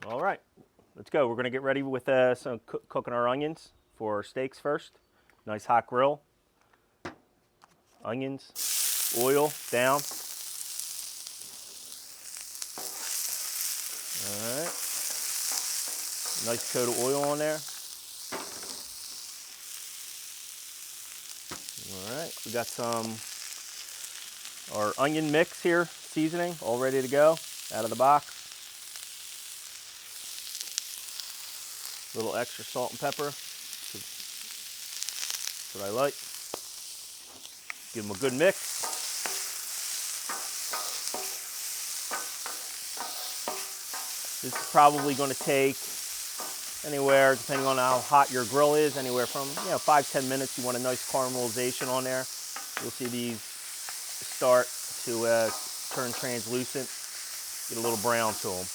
All right, let's go. We're gonna get ready with some cooking our onions for our steaks first. Nice hot grill. Onions, oil down. All right. Nice coat of oil on there. All right, we got our onion mix here, seasoning, all ready to go out of the box. A little extra salt and pepper. That's what I like. Give them a good mix. This is probably going to take anywhere, depending on how hot your grill is, anywhere from 5-10 minutes. You want a nice caramelization on there. You'll see these start to turn translucent, get a little brown to them,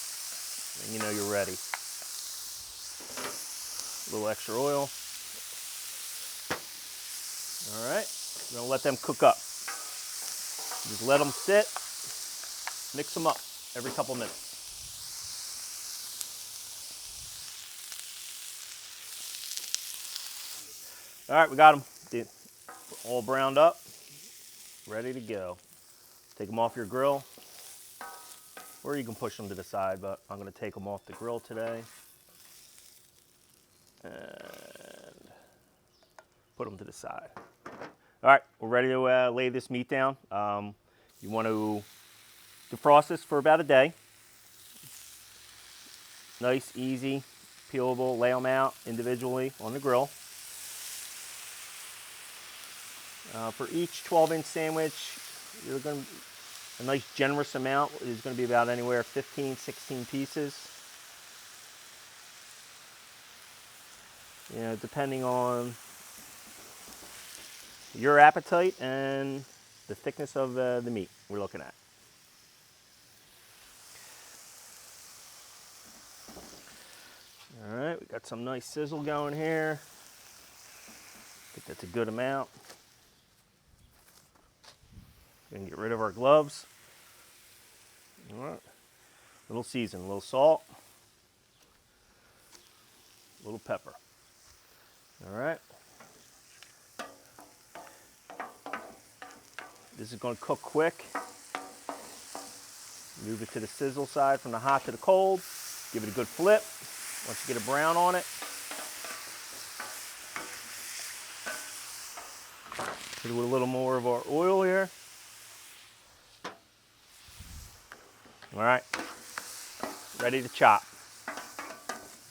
and you know you're ready. A little extra oil. All right, we're gonna let them cook up. Just let them sit, mix them up every couple minutes. All right, we got them all browned up, ready to go. Take them off your grill, or you can push them to the side, but I'm gonna take them off the grill today and put them to the side. All right, we're ready to lay this meat down. You want to defrost this for about a day. Nice, easy, peelable, lay them out individually on the grill. For each 12-inch sandwich, you're going to, a nice generous amount is going to be about anywhere 15, 16 pieces. Depending on your appetite and the thickness of the meat we're looking at. All right, we got some nice sizzle going here. I think that's a good amount. We're gonna get rid of our gloves. All right, a little season, a little salt, a little pepper. All right. This is gonna cook quick. Move it to the sizzle side from the hot to the cold. Give it a good flip. Once you get a brown on it, hit it with a little more of our oil here. All right, ready to chop.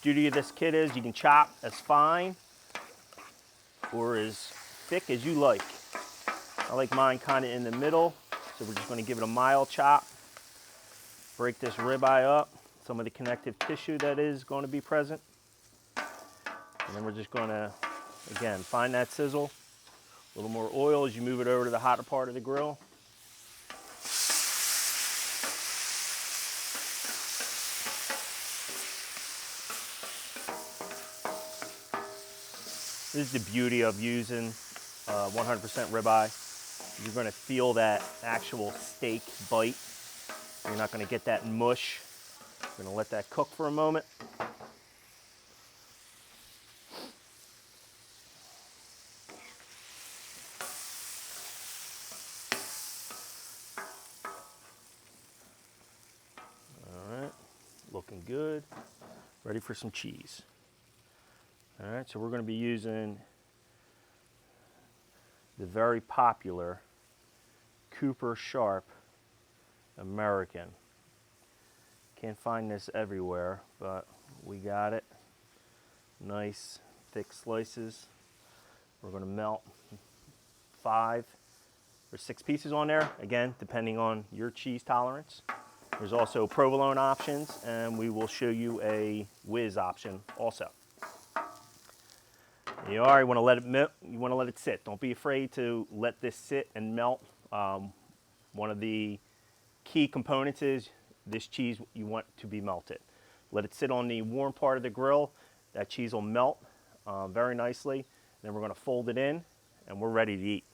Beauty of this kit is you can chop as fine or as thick as you like. I like mine kind of in the middle, so we're just going to give it a mild chop. Break this ribeye up, some of the connective tissue that is going to be present. And then we're just going to, again, find that sizzle. A little more oil as you move it over to the hotter part of the grill. This is the beauty of using 100% ribeye. You're going to feel that actual steak bite. You're not going to get that mush. We're going to let that cook for a moment. All right, looking good. Ready for some cheese. All right, so we're going to be using the very popular Cooper Sharp American. Can't find this everywhere, but we got it. Nice thick slices. We're going to melt 5 or 6 pieces on there, again, depending on your cheese tolerance. There's also provolone options, and we will show you a whiz option also. You want to let it melt. You want to let it sit. Don't be afraid to let this sit and melt. One of the key components is this cheese you want to be melted. Let it sit on the warm part of the grill. That cheese will melt very nicely. Then we're going to fold it in, and we're ready to eat.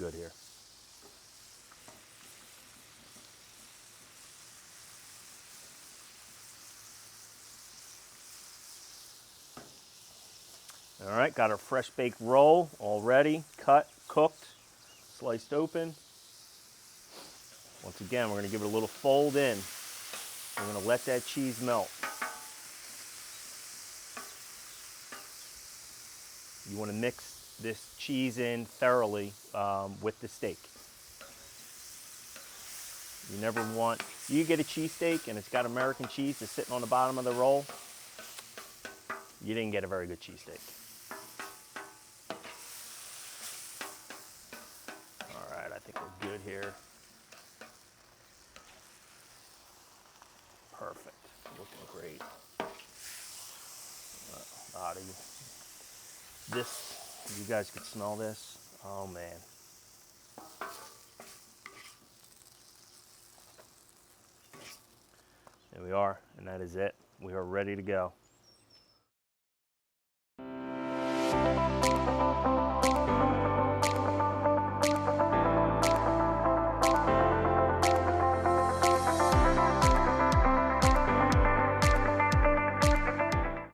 good here. All right, got our fresh baked roll all ready, cut, cooked, sliced open. Once again, we're gonna give it a little fold in. We're gonna let that cheese melt. You wanna mix this cheese in thoroughly with the steak. You never want, you get a cheesesteak and it's got American cheese just sitting on the bottom of the roll, you didn't get a very good cheesesteak. All right, I think we're good here. Perfect, looking great. Body. This, you guys could smell this. Oh man. There we are, and that is it. We are ready to go.